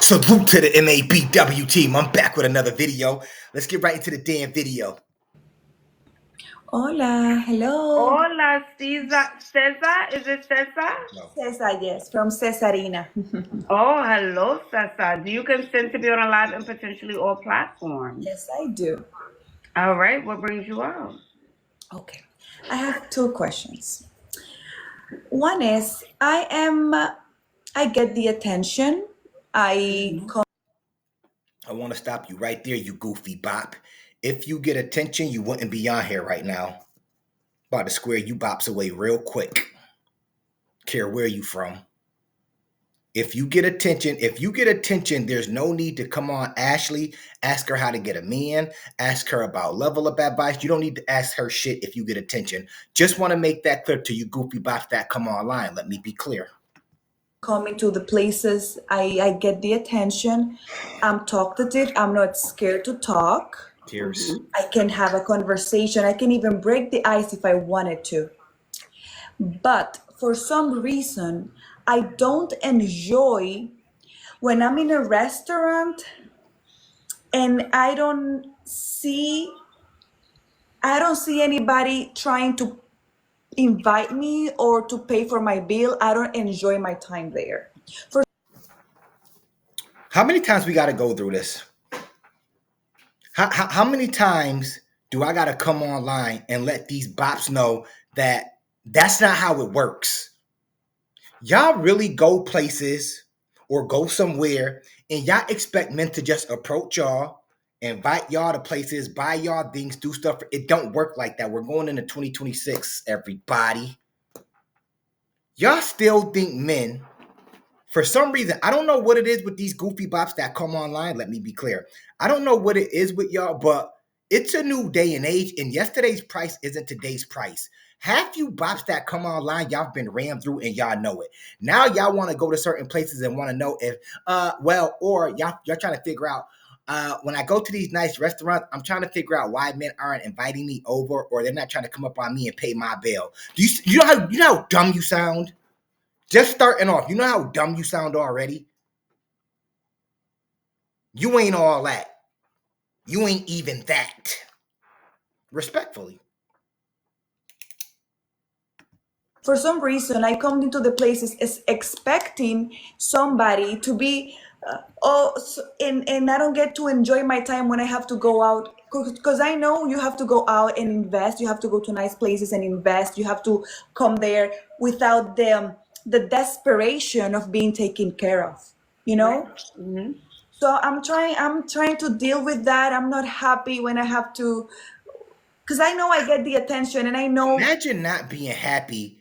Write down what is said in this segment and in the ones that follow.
Salute to the MABW team. I'm back with another video. Let's get right into the damn video. Hola, hello. Hola, Cesar. Is it Cesar? No. Cesar, yes, from Cesarina. Oh, hello, Cesar. Do you consent to be on a live and potentially all platforms? Yes, I do. All right, what brings you out? Okay, I have two questions. One is, I get the attention. I want to stop you right there, you goofy bop. If you get attention, you wouldn't be on here right now. About to square you bops away real quick. Care where you from. If you get attention, there's no need to come on Ashley, ask her how to get a man, ask her about level up advice. You don't need to ask her shit if you get attention. Just want to make that clear to you goofy bops that come online. Let me be clear. coming to the places, I get the attention. I'm talkative. I'm not scared to talk. Tears. I can have a conversation. I can even break the ice if I wanted to. But for some reason, I don't enjoy when I'm in a restaurant and I don't see anybody trying to invite me or to pay for my bill. I don't enjoy my time there. How many times we got to go through this? How many times do I got to come online and let these bops know that that's not how it works? Y'all really go places or go somewhere and y'all expect men to just approach y'all, invite y'all to places, buy y'all things, do stuff. It don't work like that. We're going into 2026, everybody. Y'all still think men, for some reason, I don't know what it is with these goofy bops that come online. Let me be clear. I don't know what it is with y'all, but it's a new day and age, and yesterday's price isn't today's price. Half you bops that come online, y'all been rammed through and y'all know it. Now y'all want to go to certain places and want to know if, or y'all trying to figure out, when I go to these nice restaurants, I'm trying to figure out why men aren't inviting me over, or they're not trying to come up on me and pay my bill. You know how dumb you sound? Just starting off, you know how dumb you sound already? You ain't all that. You ain't even that. Respectfully. For some reason, I come into the places expecting somebody to be, and I don't get to enjoy my time when I have to go out. Because I know you have to go out and invest. You have to go to nice places and invest. You have to come there without the desperation of being taken care of, you know? Mm-hmm. So I'm trying to deal with that. I'm not happy when I have to, because I know I get the attention and I know. Imagine not being happy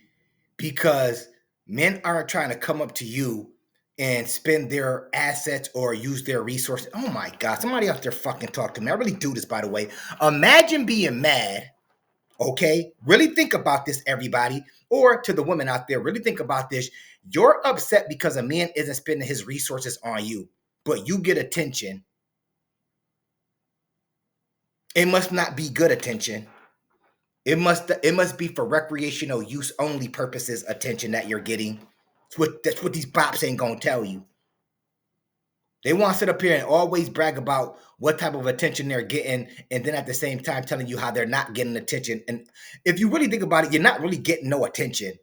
because men aren't trying to come up to you and spend their assets or use their resources. Oh my God, somebody out there fucking talk to me. I really do this, by the way. Imagine being mad, okay? Really think about this, everybody. Or to the women out there, really think about this. You're upset because a man isn't spending his resources on you, but you get attention. It must not be good attention. It must be for recreational use only purposes attention that you're getting. That's what these bops ain't gonna tell you. They want to sit up here and always brag about what type of attention they're getting, and then at the same time telling you how they're not getting attention. And if you really think about it, you're not really getting no attention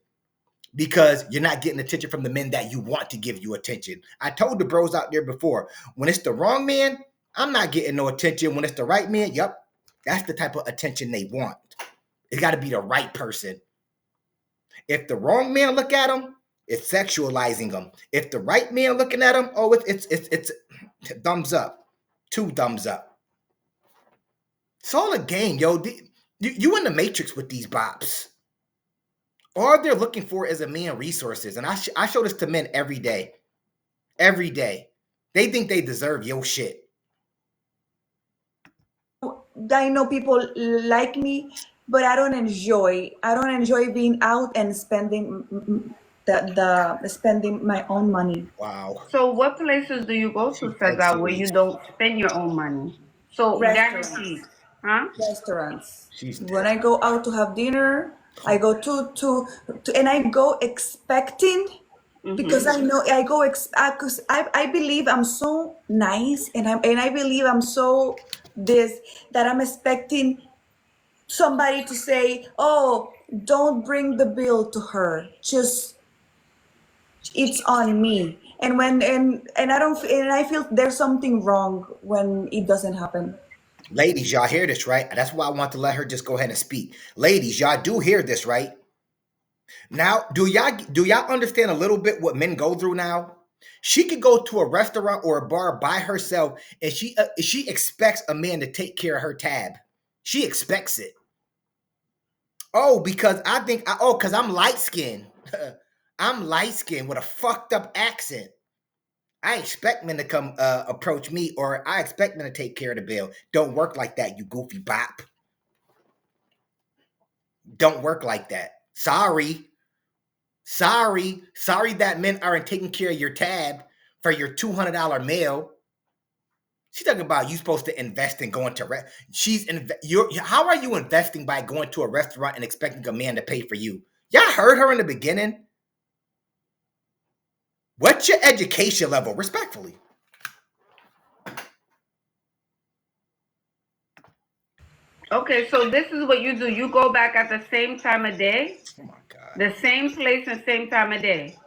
because you're not getting attention from the men that you want to give you attention. I told the bros out there before, when it's the wrong man, I'm not getting no attention. When it's the right man, yep, that's the type of attention they want. It's got to be the right person. If the wrong man look at him, it's sexualizing them. If the right man looking at him, oh, it's thumbs up, 2 thumbs up. It's all a game, yo. You in the matrix with these bops. All they're looking for is a man resources, and I show this to men every day. Every day, they think they deserve your shit. I know people like me, but I don't enjoy. I don't enjoy being out and spending spending my own money. Wow. So what places do you go to, Cesar, where you don't spend your own money? So Restaurants. guaranteed, huh? Restaurants. She's When I go out to have dinner, I go to and I go expecting because I know I go because I believe I'm so nice, and I believe I'm so this, that I'm expecting somebody to say, "Oh, don't bring the bill to her. Just it's on me." And I feel there's something wrong when it doesn't happen. Ladies, y'all hear this, right? That's why I want to let her just go ahead and speak. Ladies, y'all do hear this, right? Now, do y'all understand a little bit what men go through now? She could go to a restaurant or a bar by herself, and she expects a man to take care of her tab. She expects it. Oh, because because I'm light skinned. I'm light skinned with a fucked up accent. I expect men to come approach me, or I expect men to take care of the bill. Don't work like that, you goofy bop. Don't work like that. Sorry. Sorry that men aren't taking care of your tab for your $200 meal. She's talking about you supposed to invest in going to how are you investing by going to a restaurant and expecting a man to pay for you? Y'all heard her in the beginning. What's your education level? Respectfully. Okay, so this is what you do. You go back at the same time of day, Oh my God. the same place and same time of day.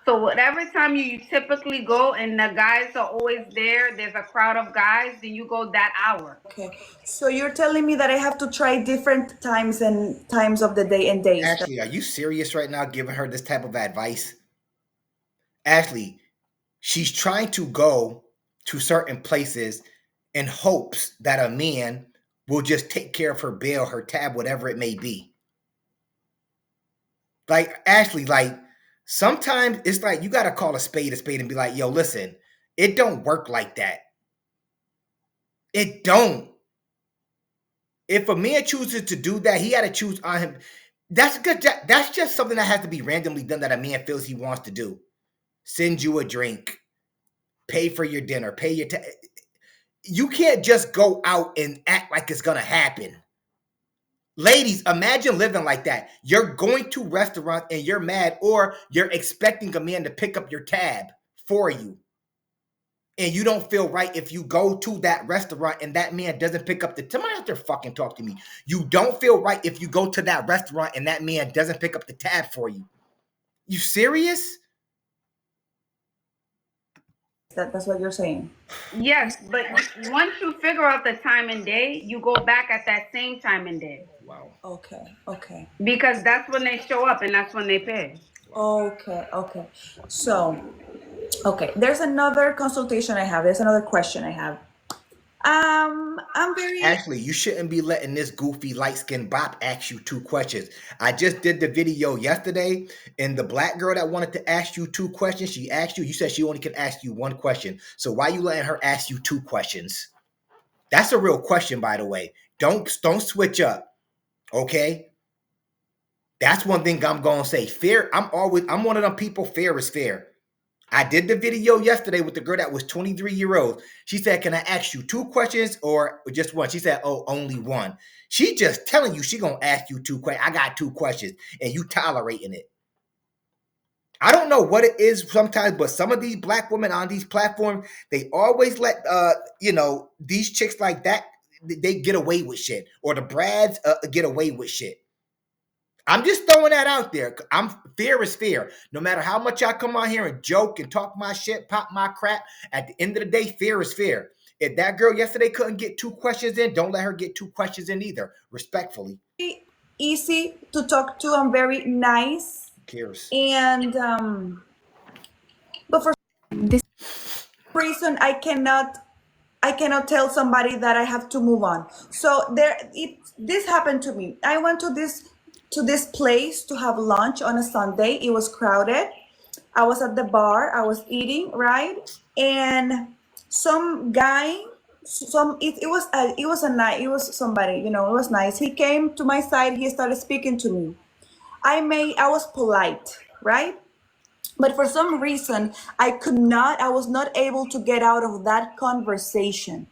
So whatever time you typically go and the guys are always there, there's a crowd of guys, then you go that hour. Okay, so you're telling me that I have to try different times of the day and days. Ashley, are you serious right now giving her this type of advice? Ashley, she's trying to go to certain places in hopes that a man will just take care of her bill, her tab, whatever it may be. Like, Ashley, like, sometimes it's like you got to call a spade and be like, yo, listen, it don't work like that. It don't. If a man chooses to do that, he got to choose on him. That's good. That's just something that has to be randomly done that a man feels he wants to do. Send you a drink, pay for your dinner, pay your you can't just go out and act like it's gonna happen. Ladies, imagine living like that. You're going to restaurant and you're mad, or you're expecting a man to pick up your tab for you. And you don't feel right if you go to that restaurant and that man doesn't pick up the somebody out there fucking talk to me. You don't feel right if you go to that restaurant and that man doesn't pick up the tab for you. You serious? That's what you're saying. Yes, but once you figure out the time and day, you go back at that same time and day. Wow. Okay. Because that's when they show up and that's when they pay. Okay. So, okay, there's another consultation I have. There's another question I have. I'm very Actually, you shouldn't be letting this goofy light-skinned bop ask you two questions. I just did the video yesterday, and the black girl that wanted to ask you two questions, she asked you said she only can ask you one question. So why you letting her ask you two questions? That's a real question, by the way. Don't switch up, okay? That's one thing I'm gonna say. Fair, I'm one of them people, fair is fair. I did the video yesterday with the girl that was 23 years old. She said, can I ask you two questions or just one? She said, oh, only one. She just telling you she gonna ask you two questions. I got two questions and you tolerating it. I don't know what it is sometimes, but some of these black women on these platforms, they always let these chicks like that, they get away with shit. Or the Brads get away with shit. I'm just throwing that out there. Fear is fear. No matter how much y'all come on here and joke and talk my shit, pop my crap, at the end of the day, fear is fear. If that girl yesterday couldn't get two questions in, don't let her get two questions in either. Respectfully. easy to talk to. I'm very nice, Who cares? and but for This some reason I cannot tell somebody that I have to move on. So this happened to me. I went to this place to have lunch on a Sunday. It was crowded. I was at the bar. I was eating, right? And some guy, it was somebody, it was nice. He came to my side. He started speaking to me. I was polite, right? But for some reason, I was not able to get out of that conversation.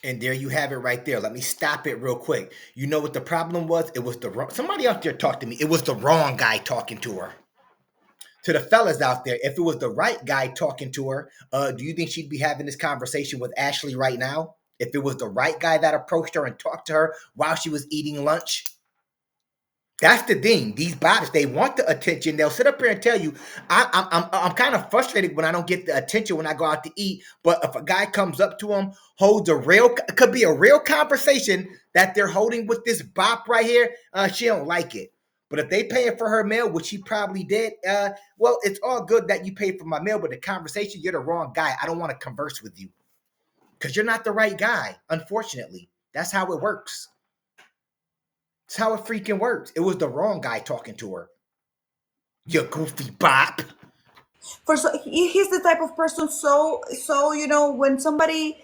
And there you have it right there. Let me stop it real quick. You know what the problem was? It was somebody out there talked to me. It was the wrong guy talking to her. To the fellas out there, if it was the right guy talking to her, do you think she'd be having this conversation with Ashley right now? If it was the right guy that approached her and talked to her while she was eating lunch? That's the thing. These bots, they want the attention. They'll sit up here and tell you, I'm kind of frustrated when I don't get the attention when I go out to eat. But if a guy comes up to them, holds a real, it could be a real conversation that they're holding with this bop right here, she don't like it. But if they paying for her meal, which she probably did, well, it's all good that you paid for my meal, but the conversation, you're the wrong guy. I don't want to converse with you because you're not the right guy. Unfortunately, that's how it works. That's how it freaking works. It was the wrong guy talking to her. You goofy bop. He's the type of person, so when somebody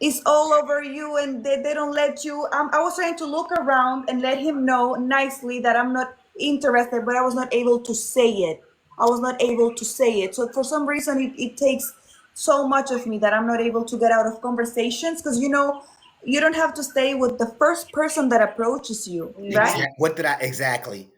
is all over you and they don't let you. I was trying to look around and let him know nicely that I'm not interested, but I was not able to say it. I was not able to say it. So for some reason, it takes so much of me that I'm not able to get out of conversations because you don't have to stay with the first person that approaches you, No. right? What did I exactly?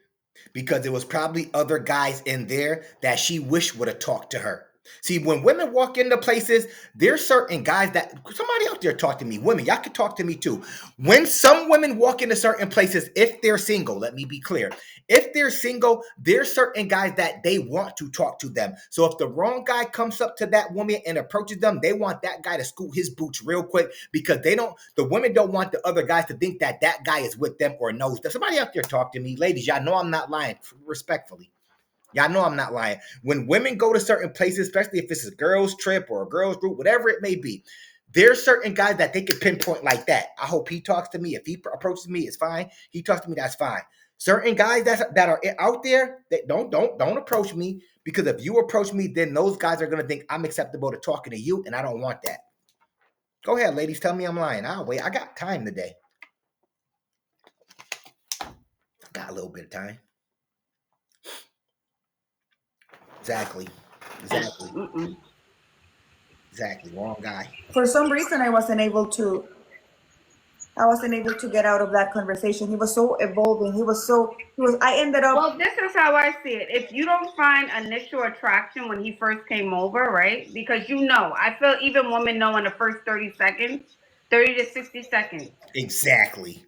Because there was probably other guys in there that she wished would have talked to her. See, when women walk into places, there's certain guys that somebody out there talk to me. Women, y'all can talk to me too. When some women walk into certain places, if they're single, let me be clear. If they're single, there's certain guys that they want to talk to them. So if the wrong guy comes up to that woman and approaches them, they want that guy to scoot his boots real quick because the women don't want the other guys to think that that guy is with them or knows them. Somebody out there talk to me. Ladies, y'all know I'm not lying, respectfully. Y'all know I'm not lying. When women go to certain places, especially if it's a girls' trip or a girls' group, whatever it may be, there's certain guys that they can pinpoint like that. I hope he talks to me. If he approaches me, it's fine. He talks to me, that's fine. Certain guys that are out there that don't approach me because if you approach me, then those guys are gonna think I'm acceptable to talking to you, and I don't want that. Go ahead, ladies. Tell me I'm lying. I'll wait. I got time today. I got a little bit of time. Exactly. Exactly. Mm-mm. Exactly. Wrong guy. For some reason, I wasn't able to get out of that conversation. He was so evolving. I ended up. Well, this is how I see it. If you don't find initial attraction when he first came over, right? Because I feel even women know in the first 30 seconds, 30 to 60 seconds. Exactly.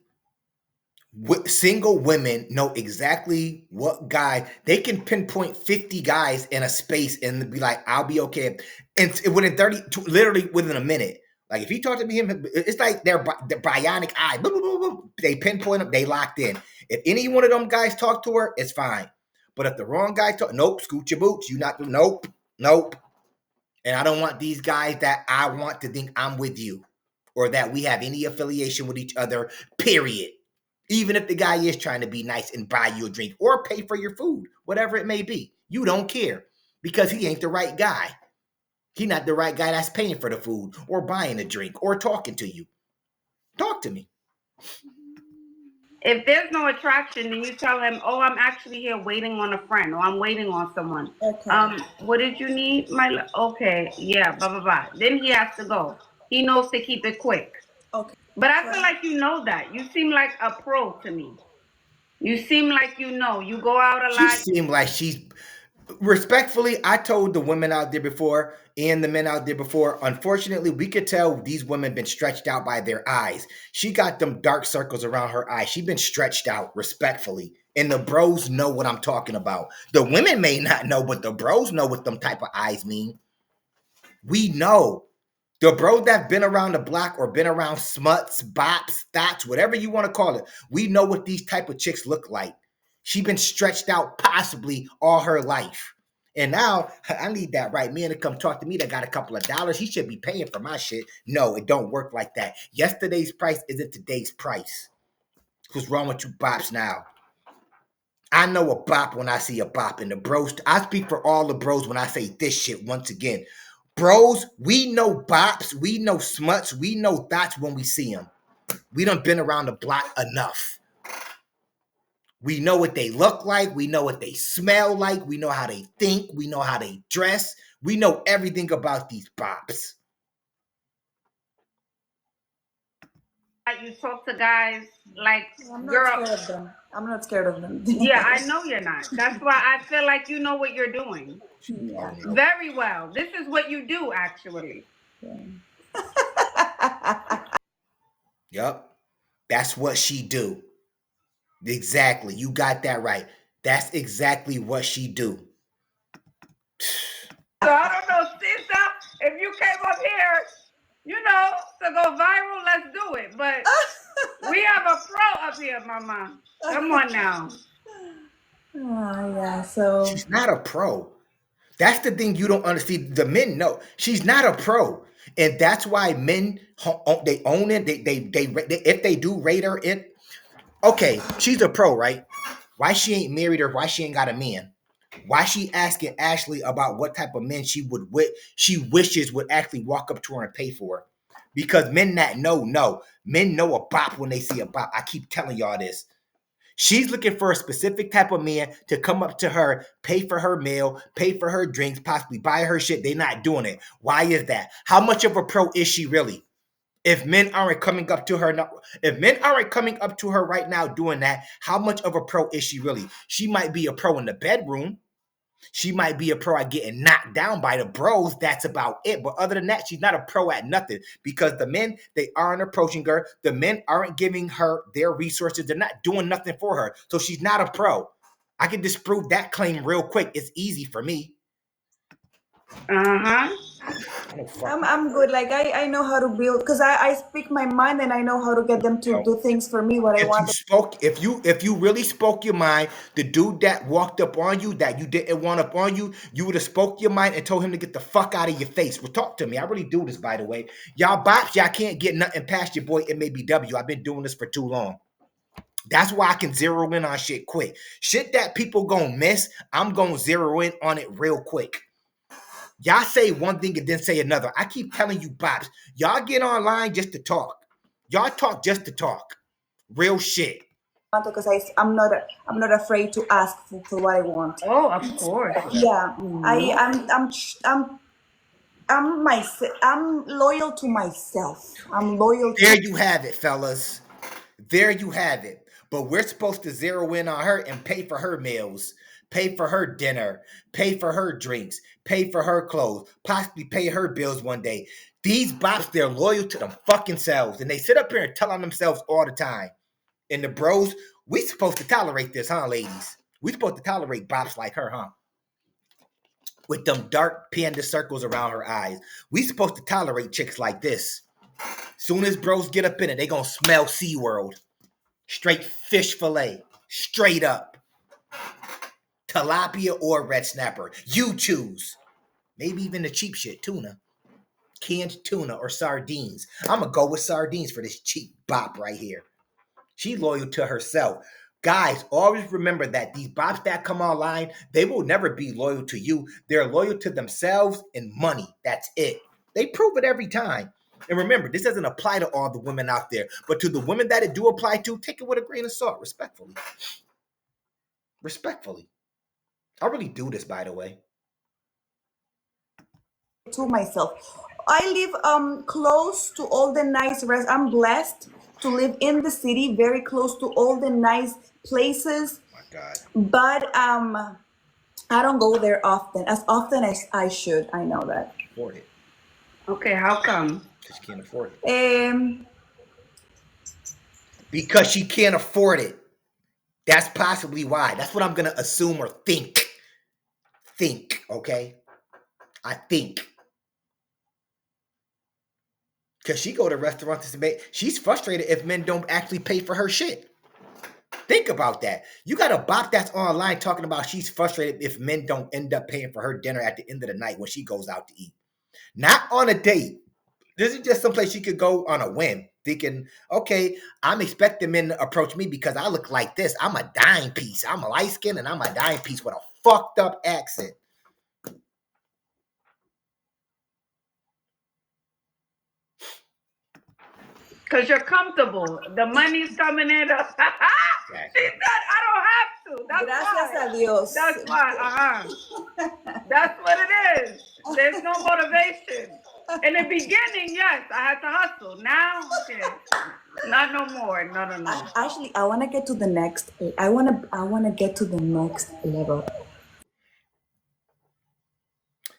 Single women know exactly what guy they can pinpoint 50 guys in a space and be like, I'll be okay. And within 30, literally within a minute. Like if he talked to me, it's like their bionic eye. Boom, boom, boom, boom. They pinpoint them, they locked in. If any one of them guys talk to her, it's fine. But if the wrong guy talk, nope, scoot your boots. You not, nope, nope. And I don't want these guys that I want to think I'm with you or that we have any affiliation with each other, period. Even if the guy is trying to be nice and buy you a drink or pay for your food, whatever it may be, you don't care because he ain't the right guy. He not the right guy that's paying for the food or buying a drink or talking to you. Talk to me. If there's no attraction, then you tell him, "Oh, I'm actually here waiting on a friend, or I'm waiting on someone." Okay. What did you need, okay, yeah, blah blah blah. Then he has to go. He knows to keep it quick. Okay. But I So feel like you know that. You seem like a pro to me. You seem like you know. You go out a She lot. seemed like she's respectfully. I told the women out there before and the men out there before. Unfortunately, we could tell these women been stretched out by their eyes. She got them dark circles around her eyes. She been stretched out respectfully. And the bros know what I'm talking about. The women may not know, but the bros know what them type of eyes mean. We know. The bros that been around the block or been around smuts, bops, thoughts, whatever you want to call it, we know what these type of chicks look like. She been stretched out possibly all her life. And now I need that right man to come talk to me that got a couple of dollars. He should be paying for my shit. No, it don't work like that. Yesterday's price isn't today's price. What's wrong with you bops now? I know a bop when I see a bop. And the bros, I speak for all the bros when I say this shit once again. Bros, we know bops, we know smuts, we know thoughts when we see them. We done been around the block enough. We know what they look like. We know what they smell like. We know how they think. We know how they dress. We know everything about these bops. You talk to guys like, I'm not girl, scared of them. I'm not scared of them. Yeah, I know you're not. That's why I feel like you know what you're doing. Yeah. Very well. This is what you do, actually. Yup. That's what she do. Exactly. You got that right. That's exactly what she do. So I don't know, Sisa, if you came up here, to go viral, let's do it. But we have a pro up here, mama. Come on now. Yeah. So She's not a pro. That's the thing you don't understand. The men know she's not a pro, and that's why men they own it. They if they do rate her in. Okay, she's a pro, right? Why she ain't married or why she ain't got a man? Why she asking Ashley about what type of men she wishes would actually walk up to her and pay for her? Because men that know men know a bop when they see a bop. I keep telling y'all this. She's looking for a specific type of man to come up to her, pay for her meal, pay for her drinks, possibly buy her shit. They're not doing it. Why is that? How much of a pro is she really? If men aren't coming up to her, if men aren't coming up to her right now doing that, how much of a pro is she really? She might be a pro in the bedroom. She might be a pro at getting knocked down by the bros. That's about it. But other than that, she's not a pro at nothing because the men, they aren't approaching her. The men aren't giving her their resources. They're not doing nothing for her. So she's not a pro. I can disprove that claim real quick. It's easy for me. I'm good. Like I know how to build because I speak my mind and I know how to get them to do things for me what I want. If you really spoke your mind, the dude that walked up on you that you didn't want up on you, you would have spoke your mind and told him to get the fuck out of your face. Well, talk to me. I really do this, by the way. Y'all bops, y'all can't get nothing past your boy MABW. I've been doing this for too long. That's why I can zero in on shit quick. Shit that people gonna miss, I'm gonna zero in on it real quick. Y'all say one thing and then say another. I keep telling you, bops, y'all get online just to talk. Y'all talk just to talk. Real shit. Because I'm not afraid to ask for what I want. Oh, of course. Yeah, I'm loyal to myself. I'm loyal. There you have it, fellas. There you have it. But we're supposed to zero in on her and pay for her meals, pay for her dinner, pay for her drinks, pay for her clothes, possibly pay her bills one day. These bops, they're loyal to them fucking selves. And they sit up here and tell on themselves all the time. And the bros, we supposed to tolerate this, huh, ladies? We supposed to tolerate bops like her, huh? With them dark panda circles around her eyes. We supposed to tolerate chicks like this. Soon as bros get up in it, they gonna smell SeaWorld. Straight fish fillet. Straight up. Tilapia or red snapper. You choose. Maybe even the cheap shit, tuna. Canned tuna or sardines. I'm gonna go with sardines for this cheap bop right here. She's loyal to herself. Guys, always remember that these bops that come online, they will never be loyal to you. They're loyal to themselves and money. That's it. They prove it every time. And remember, this doesn't apply to all the women out there, but to the women that it do apply to, take it with a grain of salt, respectfully. Respectfully. I really do this, by the way. To myself. I live close to all the nice rest. I'm blessed to live in the city, very close to all the nice places. Oh my God. But I don't go there as often as I should. I know that. Afford it. Okay, how come? Because she can't afford it. Because she can't afford it. That's possibly why. That's what I'm gonna assume or think. Think, okay? I think. Because she go to restaurants to make, she's frustrated if men don't actually pay for her shit. Think about that. You got a bop that's online talking about she's frustrated if men don't end up paying for her dinner at the end of the night when she goes out to eat. Not on a date. This is just someplace she could go on a whim, thinking, okay, I'm expecting men to approach me because I look like this. I'm a dime piece. I'm a light skin and I'm a dime piece with a fucked up accent. Because you're comfortable. The money's coming in. She said, I don't have to. That's Gracias why. a Dios. That's why. That's what it is. There's no motivation. In the beginning, yes, I had to hustle. Now, okay, not no more. No. Actually, I want to get to the next. I wanna get to the next level.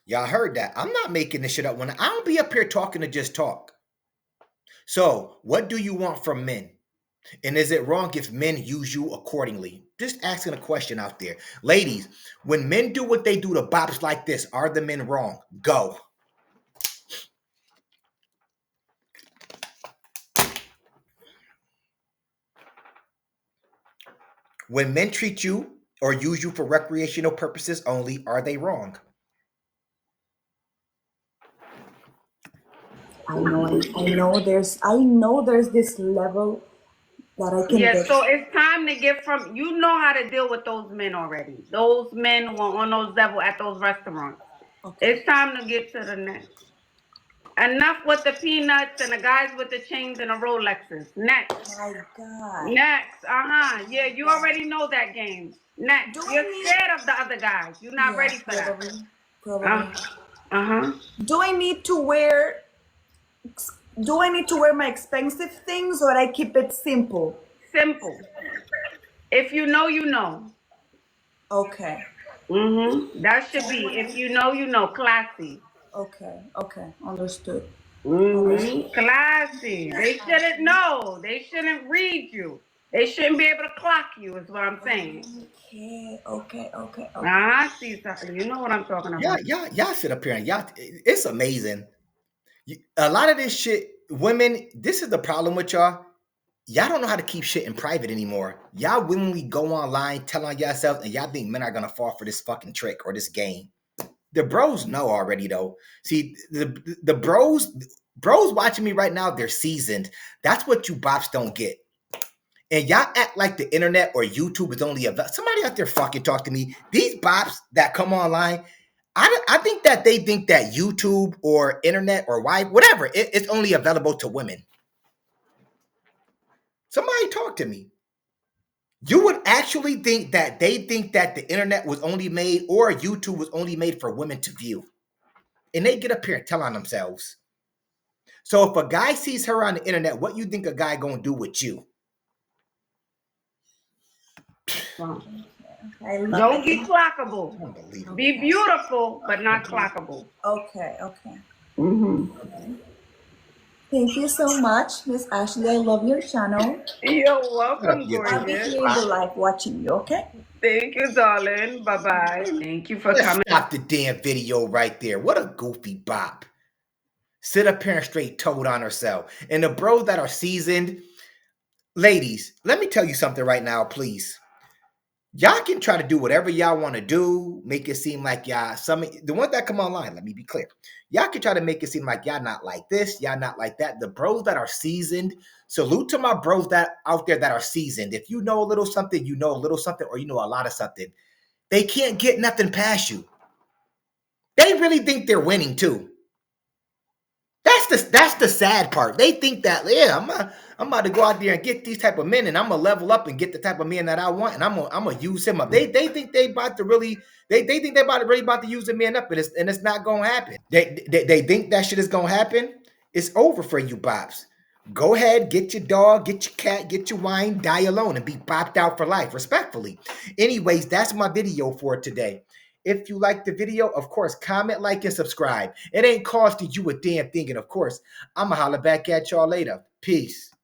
Y'all heard that. I'm not making this shit up. When I don't be up here talking to just talk. So, what do you want from men? And is it wrong if men use you accordingly? Just asking a question out there. Ladies, when men do what they do to bops like this, are the men wrong? Go. When men treat you or use you for recreational purposes only, are they wrong? I know there's this level that I can Yeah, get. so it's time to get from. You know how to deal with those men already. Those men were on those level at those restaurants. Okay. It's time to get to the next. Enough with the peanuts and the guys with the chains and the Rolexes. Next. My God. Next. Yeah, you already know that game. Next. Do I You're need? scared of the other guys. You're not Yeah, ready for that. probably. Probably. Uh huh. Do I need to wear? Do I need to wear my expensive things, or I keep it simple? Simple. If you know, you know. Okay. That should be. If you know, you know. Classy. Okay. Okay. Understood. Classy. They shouldn't know. They shouldn't read you. They shouldn't be able to clock you, is what I'm saying. Okay. Okay. Okay. Okay. I see something. You know what I'm talking Yeah, about. y'all sit up here and y'all, it's amazing. A lot of this shit, women, this is the problem with y'all. Y'all don't know how to keep shit in private anymore. Y'all willingly go online, tell on yourselves, and y'all think men are gonna fall for this fucking trick or this game. The bros know already though. See, the bros watching me right now, they're seasoned. That's what you bops don't get. And y'all act like the internet or YouTube is only a somebody out there fucking talk to me. These bops that come online, I think that they think that YouTube or internet or whatever, it's only available to women. Somebody talk to me. You would actually think that they think that the internet was only made or YouTube was only made for women to view. And they get up here and tell on themselves. So if a guy sees her on the internet, what you think a guy gonna do with you? Wow. I love Don't it. be clockable. Unbelievable. Be beautiful, but not clockable. Okay. Okay. Thank you so much, Miss Ashley. I love your channel. You're Shut up, welcome, you I'll be gorgeous. here in the live watching you. Okay. Thank you, darling. Bye bye. Thank you for Let's coming. stop the damn video right there. What a goofy bop. Sit up here and straight toed on herself. And the bros that are seasoned, ladies, let me tell you something right now, please. Y'all can try to do whatever y'all want to do, make it seem like y'all, the ones that come online, let me be clear. Y'all can try to make it seem like y'all not like this, y'all not like that. The bros that are seasoned, salute to my bros that out there that are seasoned. If you know a little something, you know a little something, or you know a lot of something. They can't get nothing past you. They really think they're winning too. That's the sad part. They think that, yeah, I'm about to go out there and get these type of men, and I'm gonna level up and get the type of men that I want, and I'm gonna use him up. They think they about to really they think they about to use the man up, and it's not gonna happen. They think that shit is gonna happen. It's over for you, bops. Go ahead, get your dog, get your cat, get your wine, die alone, and be bopped out for life, respectfully. Anyways, that's my video for today. If you like the video, of course, comment, like, and subscribe. It ain't costing you a damn thing. And of course, I'm going to holler back at y'all later. Peace.